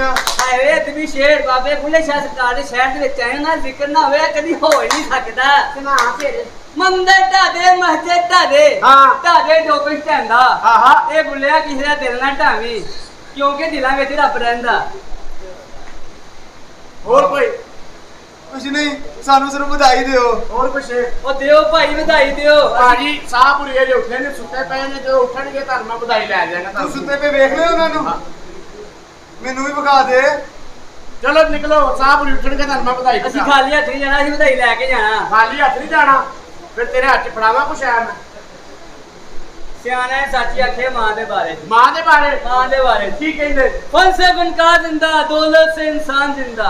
ਦੀਆਂ ਹਾਏ ਇਤਨੀ ਸ਼ੇਰ ਬਾਬੇ ਬੁੱਲੇ ਸ਼ਾਹ ਸਰਕਾਰ ਦੇ ਸ਼ਹਿਰ ਦੇ ਵਿੱਚ ਆਏ ਨਾ ਜ਼ਿਕਰ ਨਾ ਹੋਇਆ ਕਦੀ ਹੋ ਹੀ ਨਹੀਂ ਸਕਦਾ ਸੁਣਾ ਫਿਰ ਮੰਦਰ ਢਾਦੇ ਮਸਜਿਦ ਢਾਦੇ ਢਾਦੇ ਜੋ ਕੁਝ ਢਾਂਦਾ ਆਹਾ ਇਹ ਬੁੱਲਿਆ ਕਿਸੇ ਦਾ ਦਿਲ ਨਾ ਢਾਵੀ ਕਿਉਂਕਿ ਦਿਲਾਂ ਵਿੱਚ ਰੱਬ ਰਹਿੰਦਾ ਹੋਰ ਕੋਈ ਕੁਛ ਨਹੀਂ ਸਾਨੂੰ ਸਿਰਫ ਵਧਾਈ ਦਿਓ ਹੋਰ ਕੁਛ ਉਹ ਦਿਓ ਭਾਈ ਵਧਾਈ ਦਿਓ ਭਾਜੀ ਸਾਹ ਪੁਰੀਏ ਜੇ ਉੱਠੇ ਨੇ ਸੁੱਤੇ ਪਏ ਨੇ ਜਦੋਂ ਉੱਠਣਗੇ ਤੁਹਾਨੂੰ ਮੈਂ ਵਧਾਈ ਲੈ ਜਾਵਾਂਗਾ ਤੂੰ ਸੁੱਤੇ ਪਏ ਵੇਖ ਲਿਓ ਉਹਨਾਂ ਨੂੰ ਮੈਨੂੰ ਵੀ ਵਿਖਾ ਦੇ ਚਲੋ ਨਿਕਲੋ ਸਾਹ ਪੁਰੀ ਉੱਠਣਗੇ ਤੁਹਾਨੂੰ ਮੈਂ ਵਧਾਈ ਅਸੀਂ ਖਾਲੀ ਹੱਥ ਨਹੀਂ ਜਾਣਾ ਅਸੀਂ ਵਧਾਈ ਲੈ ਕੇ ਜਾਣਾ ਖਾਲੀ ਹੱਥ ਨਹੀਂ ਜਾਣਾ ਫਿਰ ਤੇਰੇ ਹੱਥ 'ਚ ਫੜਾਵਾਂ ਕੁਛ ਐ ਮੈਂ ਸਿਆਣਾ ਸੱਚੀ ਆਖੇ ਮਾਂ ਦੇ ਬਾਰੇ ਮਾਂ ਦੇ ਬਾਰੇ ठीक है फन से बनका जिंदा दौलत से इंसान जिंदा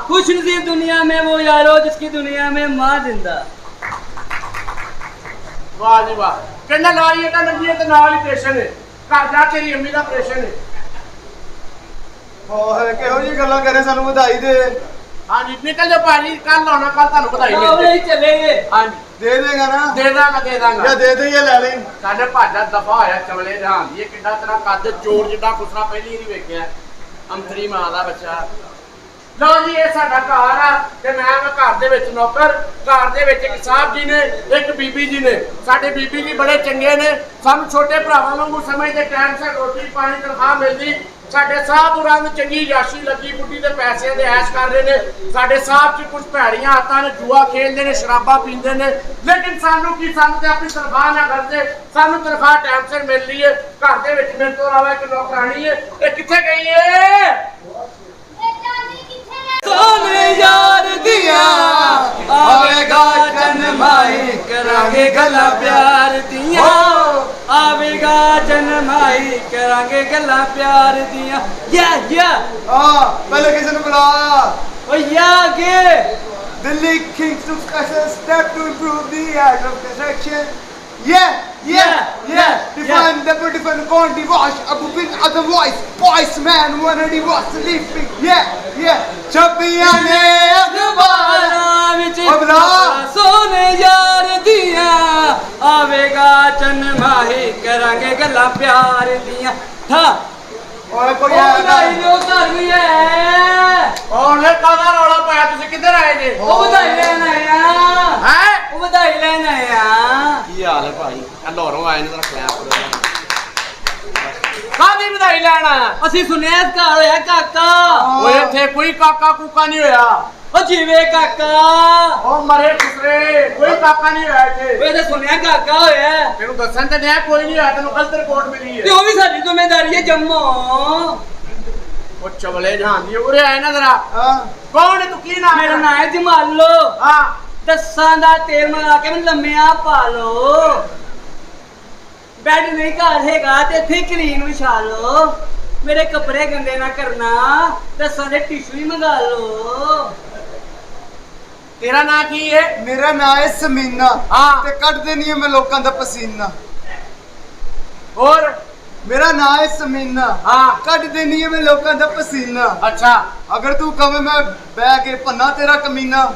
खुश नसीब दुनिया में वो यारो जिसकी दुनिया में माँ जिंदा वाह जी वाह कहना लाइए का लगी ते नाल ही ऑपरेशन है घर जा तेरी अम्मी का ऑपरेशन है और किहो जी गल्लां करे सानू ਵਧਾਈ ਦੇ हां जी निकल जाओ भाजी कल आना कल ਤੁਹਾਨੂੰ ਵਧਾਈ ਦੇ ਚਲੇਗੇ हां जी ਦੇ ਦੇਗਾ ਨਾ ਦੇ ਦਾਂਗਾ ਜਾਂ ਦੇ ਦੇ ਲੈ ਲੈ ਸਾਡੇ ਭਾਜਾ ਦਫਾ ਹੋਇਆ ਚਵਲੇ ਜਹਾਨ ਦੀ ਇਹ ਕਿੰਨਾ ਤੇਰਾ ਕੱਦ ਚੋਰ ਜਿੱਡਾ ਖੁਸਰਾ ਪਹਿਲੀ ਨਹੀਂ ਵੇਖਿਆ ਅੰਤਰੀ ਮਾਂ ਦਾ ਬੱਚਾ ਲਓ ਜੀ ਇਹ ਸਾਡਾ ਘਰ ਆ ਤੇ ਮੈਂ ਘਰ ਦੇ ਵਿੱਚ ਨੌਕਰ ਘਰ ਦੇ ਵਿੱਚ ਇੱਕ ਸਾਹਿਬ ਜੀ ਨੇ ਇੱਕ ਬੀਬੀ ਜੀ ਨੇ ਸਾਡੇ ਬੀਬੀ ਜੀ ਬੜੇ ਚੰਗੇ ਨੇ ਸਾਨੂੰ ਛੋਟੇ ਭਰਾਵਾਂ ਵਾਂਗੂ ਸਮਝਦੇ ਟਾਈਮ ਸਿਰ ਰੋਟੀ ਪਾਣੀ ਤਨਖਾਹ ਮਿਲਦੀ ਸਾਡੇ ਸਾਹਿਬ ਉਰਾਂ ਨੂੰ ਚੰਗੀ ਯਾਸ਼ੀ ਲੱਗੀ ਬੁੱਢੀ ਦੇ ਪੈਸੇ ਦੇ ਐਸ਼ ਕਰ ਰਹੇ ਨੇ ਸਾਡੇ ਸਾਹਿਬ 'ਚ ਕੁਝ ਭੈੜੀਆਂ ਆਤਾਂ ਨੇ ਜੂਆ ਖੇਡਦੇ ਨੇ ਸ਼ਰਾਬਾਂ ਪੀਂਦੇ ਨੇ ਲੇਕਿਨ ਸਾਨੂੰ ਕੀ ਸਾਨੂੰ ਤੇ ਆਪਣੀ ਤਨਖਾਹ ਨਾ ਕਰਦੇ ਸਾਨੂੰ ਤਨਖਾਹ ਟਾਈਮ ਸਿਰ ਮਿਲ ਰਹੀ ਹੈ ਘਰ ਦੇ ਵਿੱਚ ਮੇਰੇ ਤੋਂ ਇਲਾਵਾ ਇੱਕ ਨੌਕਰਾਣੀ ਹੈ ਇਹ ਕਿੱਥੇ ਗਈ ਹੈ सोने यार दिया आवेगा जन्माई करांगे गला प्यार दिया आवेगा जन्माई करांगे गला प्यार दिया या पहले किसी ने बुलाया ओ या के Delhi Kings took special step to improve the art of construction. Define the beautiful quantity wash Abu bin otherwise voice man when he was sleeping. छपिया ने अखबारा विच सोने यार दिया आवेगा जन्माई करांगे गला प्यार दिया था और कोई ਵਧਾਈ ਦਿਓ ਘਰ ਵੀ ਹੈ ਉਹਨੇ ਕਾਹਦਾ ਰੌਲਾ ਪਾਇਆ ਤੁਸੀਂ ਕਿੱਧਰ ਆਏ ਜੇ ਉਹ ਵਧਾਈ ਲੈਣ ਆਏ ਆ ਹੈ ਉਹ ਵਧਾਈ ਲੈਣ ਆਏ ਆ ਕੀ ਹਾਲ ਹੈ ਭਾਈ ਆ ਲੋਰੋਂ ਆਏ ਨੇ ਤਾਂ ਰੱਖਿਆ ਕਾਹਦੀ ਵਧਾਈ ਲੈਣ ਆਇਆ ਅਸੀਂ ਸੁਣਿਆ ਇਸ ਘਰ ਹੋਇਆ ਕਾਕਾ ਓਏ ਇੱਥੇ ਕੋਈ ਕਾਕਾ ਕੂਕਾ ਨਹੀਂ ਹੋਇਆ ਉਹ ਜੀਵੇ ਕਾਕਾ ਉਹ ਮਰੇ ਖੁਸਰੇ ਕੋਈ ਕਾਕਾ ਨਹੀਂ ਹੋਇਆ ਇੱਥੇ ਓਏ ਤੇ ਸੁਣਿਆ ਕਾਕਾ ਹੋਇਆ ਤੈਨੂੰ ਦੱਸਣ ਤੇ ਨਹੀਂ ਕੋਈ ਨਹੀਂ ਹੋਇਆ ਤੈਨੂੰ ਗਲਤ ਰਿਪੋਰਟ ਮਿਲੀ ਤੇ ਹੈ ਉਹ ਵੀ ਸਾਡੀ ਜ਼ਿੰਮੇਵਾਰੀ ਹੈ ਜੰਮੋ ਉਹ ਚਵਲੇ ਜਹਾਨ ਦੀ ਉਰੇ ਆਏ ਨਾ ਜ਼ਰਾ ਕੌਣ ਹੈ ਤੂੰ ਕੀ ਨਾਮ ਮੇਰਾ ਨਾਮ ਹੈ ਜਮਾਲੋ ਦੱਸਾਂ ਦਾ ਤੇਲ ਮਗਾ ਕੇ ਮੈਨੂੰ ਲੰਮਿਆ ਪਾ ਲੋ ਬੈੱਡ ਨਹੀਂ ਘਰ ਹੈਗਾ ਤੇ ਇੱਥੇ ਕਲੀਨ ਵਿਛਾ ਲੋ ਮੇਰੇ ਕੱਪੜੇ ਗੰਦੇ ਨਾ ਕਰਨਾ ਦੱਸਾਂ ਦੇ ਟਿਸ਼ੂ ਹੀ ਮੰਗਾ ਲੋ ਤੇਰਾ ਨਾਂ ਕੀ ਹੈ ਮੇਰਾ ਨਾਂ ਹੈ ਸਮੀਨਾ ਤੇ ਕੱਢ ਦੇਣੀ ਹੈ ਮੈਂ ਲੋਕਾਂ ਦਾ ਪਸੀਨਾ ਹੋਰ ਮੇਰਾ ਨਾਂ ਹੈ ਸਮੀਨਾ ਕੱਢ ਦੇਣੀ ਹੈ ਮੈਂ ਲੋਕਾਂ ਦਾ ਪਸੀਨਾ ਅੱਛਾ ਅਗਰ ਤੂੰ ਕਵੇਂ ਮੈਂ ਬਹਿ ਕੇ ਪੰਨਾ ਤੇਰਾ ਕਮੀਨਾ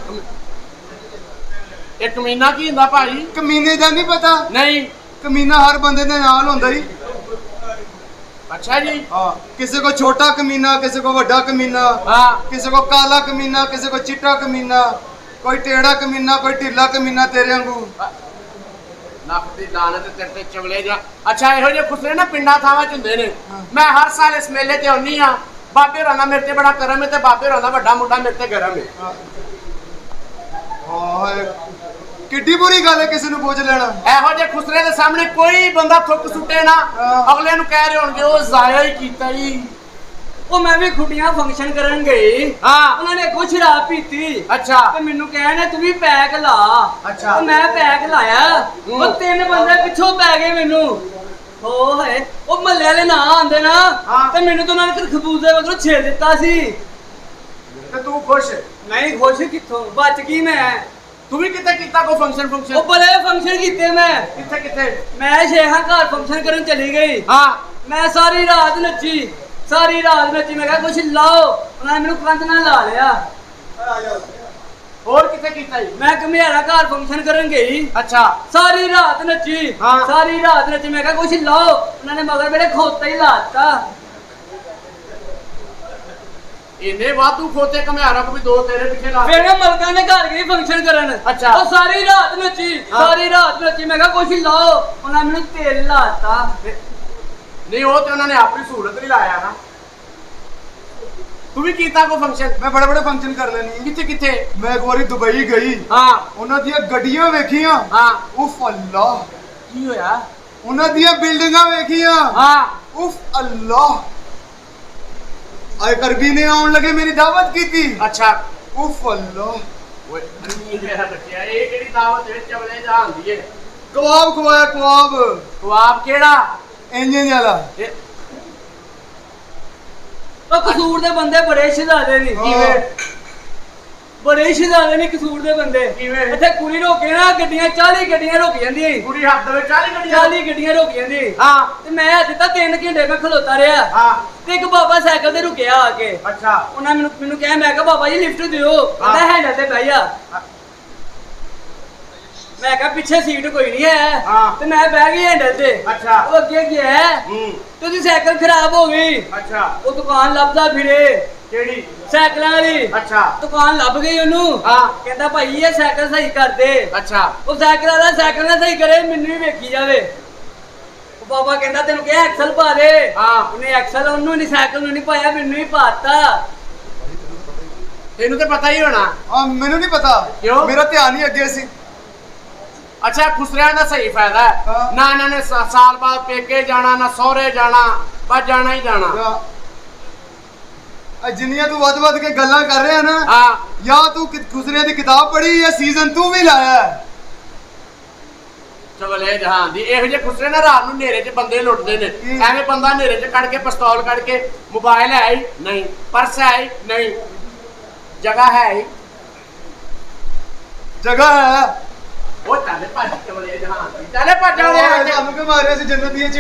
ਇੱਕ ਮਹੀਨਾ ਕੀ ਹੁੰਦਾ ਭਾਜੀ ਕਮੀਨੇ ਦਾ ਨਹੀਂ ਪਤਾ ਨਹੀਂ ਕਮੀਨਾ ਹਰ ਬੰਦੇ ਦੇ ਨਾਲ ਹੁੰਦਾ ਹੀ अच्छा जी किसी को छोटा कमीना किसी को बड़ा कमीना किसी को काला कमीना किसी को चिट्टा कमीना कोई टेढ़ा कमीना कोई ढीला कमीना तेरे वांगू नक दी लानत तेरे ते चवले जा अच्छा ਇਹੋ ਜਿਹੇ ਖੁਸਰੇ ਨਾ ਪਿੰਡਾਂ ਥਾਵਾਂ ਚ ਹੁੰਦੇ ਨੇ ਮੈਂ ਹਰ ਸਾਲ ਇਸ ਮੇਲੇ ਤੇ ਆਉਣੀ ਆ ਬਾਬੇ ਹੋਰਾਂ ਦਾ ਮੇਰੇ ਤੇ ਬੜਾ ਕਰਮ ਹੈ ਤੇ ਬਾਬੇ ਹੋਰਾਂ ਦਾ ਵੱਡਾ ਮੁੰਡਾ ਮੇਰੇ ਤੇ ਗਰਮ ਹੈ ਓਏ ਕਿੱਡੀ ਬੁਰੀ ਗੱਲ ਹੈ ਕਿਸੇ ਨੂੰ ਪੁੱਛ ਲੈਣਾ ਇਹੋ ਜਿਹੇ ਖੁਸਰੇ ਦੇ ਸਾਹਮਣੇ ਕੋਈ ਬੰਦਾ ਥੁੱਕ ਸੁੱਟੇ ਨਾ ਅਗਲੇ ਨੂੰ ਕਹਿ ਰਹੇ ਹੋਣਗੇ ਉਹ ਜ਼ਾਇਆ ਹੀ ਕੀਤਾ ਜੀ ਉਹ ਮੈਂ ਵੀ ਖੁੱਡੀਆਂ ਫੰਕਸ਼ਨ ਕਰਨ ਗਈ ਉਹਨਾਂ ਨੇ ਕੁਛ ਸ਼ਰਾਬ ਪੀਤੀ ਅੱਛਾ ਤੇ ਮੈਨੂੰ ਕਹਿਣਾ ਤੂੰ ਵੀ ਪੈਕ ਲਾ ਅੱਛਾ ਉਹ ਮੈਂ ਪੈਕ ਲਾਇਆ ਉਹ ਤਿੰਨ ਬੰਦੇ ਪਿੱਛੋਂ ਪੈ ਗਏ ਮੈਨੂੰ ਹੋਏ ਉਹ ਮੱਲੇ ਵਾਲੇ ਨਾ ਆਂਦੇ ਨਾ ਤੇ ਮੈਨੂੰ ਤਾਂ ਉਹਨਾਂ ਨੇ ਖਰਬੂਜ਼ੇ ਵਗਰੋਂ ਛੇੜ ਦਿੱਤਾ ਸੀ ਤੇ ਤੂੰ ਖੁਸ਼ ਨਹੀਂ ਖੁਸ਼ ਕਿੱਥੋਂ ਬਚ ਗਈ ਮੈਂ ਤੂੰ ਵੀ ਕਿੱਥੇ ਕੀਤਾ ਕੋ ਫੰਕਸ਼ਨ ਉਹ ਬੜੇ ਫੰਕਸ਼ਨ ਕੀਤੇ ਮੈਂ ਕਿੱਥੇ ਮੈਂ ਸ਼ੇਖਾਂ ਘਰ ਫੰਕਸ਼ਨ ਕਰਨ ਚਲੀ ਗਈ ਮੈਂ ਸਾਰੀ ਰਾਤ ਨੱਚੀ ਮੈਂ ਕਿਹਾ ਕੁਛ ਲਾਓ ਉਹਨਾਂ ਨੇ ਮੈਨੂੰ ਕੰਧ ਨਾਲ ਲਾ ਲਿਆ ਹੋਰ ਕਿੱਥੇ ਕੀਤਾ ਜੀ ਮੈਂ ਘਮਿਆਰਾ ਘਰ ਫੰਕਸ਼ਨ ਕਰਨ ਗਈ ਅੱਛਾ ਸਾਰੀ ਰਾਤ ਨੱਚੀ ਮੈਂ ਕਿਹਾ ਕੁਛ ਲਾਓ ਉਹਨਾਂ ਨੇ ਮਗਰ ਮੇਰੇ ਖੋਤਾ ਹੀ ਲਾਤਾ ਇੰਨੇ ਵਾਧੂ ਖੋਤੇ ਘਮਿਆਰਾਂ ਕੋ ਵੀ ਦੋ ਤੇਰੇ ਪਿੱਛੇ ਲਾ ਫਿਰ ਮਲਕਾਂ ਨੇ ਘਰ ਗਈ ਫੰਕਸ਼ਨ ਕਰਨ। ਅੱਛਾ। ਉਹ ਸਾਰੀ ਰਾਤ ਨੱਚੀ, ਸਾਰੀ ਰਾਤ ਨੱਚੀ। ਮੈਂ ਕਿਹਾ ਕੁਛ ਲਾਓ, ਉਹਨਾਂ ਮੈਨੂੰ ਤੇਲ ਲਾਤਾ। ਨਹੀਂ ਉਹ ਤੇ ਉਹਨਾਂ ਨੇ ਆਪਣੀ ਸਹੂਲਤ ਨਹੀਂ ਲਾਇਆ ਨਾ। ਤੂੰ ਵੀ ਕੀਤਾ ਕੋ ਫੰਕਸ਼ਨ? ਮੈਂ ਬੜੇ ਬੜੇ ਫੰਕਸ਼ਨ ਕਰ ਲੈਣੀ। ਕਿੱਥੇ ਕਿੱਥੇ? ਮੈਂ ਇੱਕ ਵਾਰੀ ਦੁਬਈ ਗਈ। ਹਾਂ। ਉਹਨਾਂ ਦੀਆਂ ਗੱਡੀਆਂ ਵੇਖੀਆਂ। ਹਾਂ। ਉਫ ਅੱਲਾ। ਕੀ ਹੋਇਆ? ਉਹਨਾਂ ਦੀਆਂ ਬਿਲਡਿੰਗਾਂ ਵੇਖੀਆਂ। ਹਾਂ। ਉਫ ਅੱਲਾ। ਆਏ ਕਰਬੀ ਨੇ ਆਉਣ ਲੱਗੇ ਮੇਰੀ ਦਾਵਤ ਕੀਤੀ। ਅੱਛਾ। ਉਫ ਅੱਲਾ। ਓਏ ਅਰਮੀ ਮੇਰਾ ਬੱਚਿਆ, ਇਹ ਕਿਹੜੀ ਦਾਵਤ ਵਿੱਚ ਚਵਲੇ ਜਾਂਦੀ ਏ? ਕਬਾਬ ਖਵਾਇਆ ਕਬਾਬ। ਖਵਾਬ ਕਿਹੜਾ? ਇੰਜਨ ਵਾਲਾ। ਉਹ ਕਸੂਰ ਦੇ ਬੰਦੇ ਬੜੇ ਸ਼ਿਦਾਰੇ ਨੇ। ਕਿਵੇਂ? ਬੜੇ ਸ਼ਿਦਾਰੇ ਨੇ ਕਸੂਰ ਦੇ ਬੰਦੇ। ਕਿਵੇਂ? ਇੱਥੇ ਕੁੜੀ ਰੋਕੇ ਨਾ, ਗੱਡੀਆਂ 40 ਗੱਡੀਆਂ ਰੁਕ ਜਾਂਦੀਆਂ। ਪੂਰੀ ਹੱਦ ਵਿੱਚ 40 ਗੱਡੀਆਂ? 40 ਗੱਡੀਆਂ ਰੁਕ ਜਾਂਦੀ। ਹਾਂ। ਤੇ ਮੈਂ ਅੱਜ ਤਾਂ 3 ਘੰਟੇ ਮੈਂ ਖਲੋਤਾ ਰਿਹਾ। ਹਾਂ। ਤੇ ਇੱਕ ਬਾਬਾ ਸਾਈਕਲ ਤੇ ਰੁਕਿਆ ਆ ਕੇ। ਅੱਛਾ। ਉਹਨਾਂ ਮੈਨੂੰ ਕਿਹਾ, ਮੈਂ ਕਿਹਾ ਬਾਬਾ ਜੀ ਲਿਫਟ ਦਿਓ। ਕਹਿੰਦਾ ਹੈਂਡਲ ਤੇ ਬਹਿ ਜਾ। ਮੈਂ ਕਿਹਾ ਪਿੱਛੇ ਸੀਟ ਕੋਈ ਨਹੀਂ ਹੈ। ਹਾਂ। ਤੇ ਮੈਂ ਬਹਿ ਗਈ ਹੈਂਡਲ ਤੇ। ਅੱਛਾ। ਉਹ ਅੱਗੇ ਗਿਆ ਹੂੰ। ਤੇ ਉਹਦੀ ਸਾਈਕਲ ਖਰਾਬ ਹੋ ਗਈ। ਅੱਛਾ। ਉਹ ਦੁਕਾਨ ਲੱਭਦਾ ਫਿਰੇ ਕਿਹੜੀ? ਸਾਈਕਲਾਂ ਵਾਲੀ। ਅੱਛਾ। ਦੁਕਾਨ ਲੱਭ ਗਈ ਉਹਨੂੰ। ਹਾਂ। ਕਹਿੰਦਾ ਭਾਈ ਇਹ ਸਾਈਕਲ ਸਹੀ ਕਰ ਦੇ। ਅੱਛਾ। ਉਹ ਸਾਈਕਲ ਵਾਲਾ ਸਾਈਕਲ ਨਾ ਸਹੀ ਕਰੇ, ਮੈਨੂੰ ਵੀ ਵੇਖੀ ਜਾਵੇ। ਉਹ ਬਾਬਾ ਕਹਿੰਦਾ ਤੈਨੂੰ ਕਿਹਾ ਐਕਸਲ ਪਾ ਦੇ। ਹਾਂ। ਉਹਨੇ ਐਕਸਲ ਉਹਨੂੰ ਨਹੀਂ, ਸਾਈਕਲ ਨੂੰ ਨਹੀਂ ਪਾਇਆ, ਮੈਨੂੰ ਹੀ ਪਾਤਾ। ਤੈਨੂੰ ਤੇ ਪਤਾ ਹੀ ਹੋਣਾ। ਆ ਮੈਨੂੰ ਨਹੀਂ ਪਤਾ। ਕਿਉਂ? ਮੇਰਾ ਧਿਆਨ ਹੀ ਅੱਗੇ ਸੀ। ਅੱਛਾ, ਖੁਸਰਿਆਂ ਦਾ ਸਹੀ ਫਾਇਦਾ ਹੈ। ਹਾਂ। ਨਾ ਇਹਨਾਂ ਨੇ ਸਾਲ ਬਾਅਦ ਪੇਕੇ ਜਾਣਾ, ਨਾ ਸਹੁਰੇ ਜਾਣਾ, ਬਸ ਜਾਣਾ ਹੀ ਜਾਣਾ। ਜਿੰਨੀਆਂ ਤੂੰ ਵੱਧ ਕੇ ਗੱਲਾਂ ਕਰ ਰਿਹਾ ਨਾ, ਹਾਂ। ਜਾਂ ਤੂੰ ਖੁਸਰਿਆਂ ਦੀ ਕਿਤਾਬ ਪੜ੍ਹੀ ਜਾਂ ਸੀਜ਼ਨ ਤੂੰ ਵੀ ਲਾਇਆ। ਚਵਲੇ ਜਹਾਨ ਦੀ ਇਹੋ ਜਿਹੇ ਖੁਸਰੇ ਨਾ ਰਾਤ ਨੂੰ ਹਨੇਰੇ 'ਚ ਬੰਦੇ ਲੁੱਟਦੇ ਨੇ। ਐਵੇਂ ਬੰਦਾ ਹਨੇਰੇ 'ਚ ਕੱਢ ਕੇ ਪਿਸਤੌਲ ਕੱਢ ਕੇ ਮੋਬਾਈਲ ਹੈ ਹੀ ਨਹੀਂ, ਪਰਸ ਹੈ ਹੀ ਨਹੀਂ, ਜਗ੍ਹਾ ਹੈ ਹੀ। ਜਗ੍ਹਾ ਹੈ। ਉਹ ਚੱਲੇ ਭੱਜ ਚਵਲੇ ਜਹਾਨ ਦੀ, ਚੱਲੇ ਭੱਜ ਵਾਲੇ। ਸਾਨੂੰ ਕਿ ਮਾਰਿਆ ਸੀ ਜੰਨਤ ਦੀਆਂ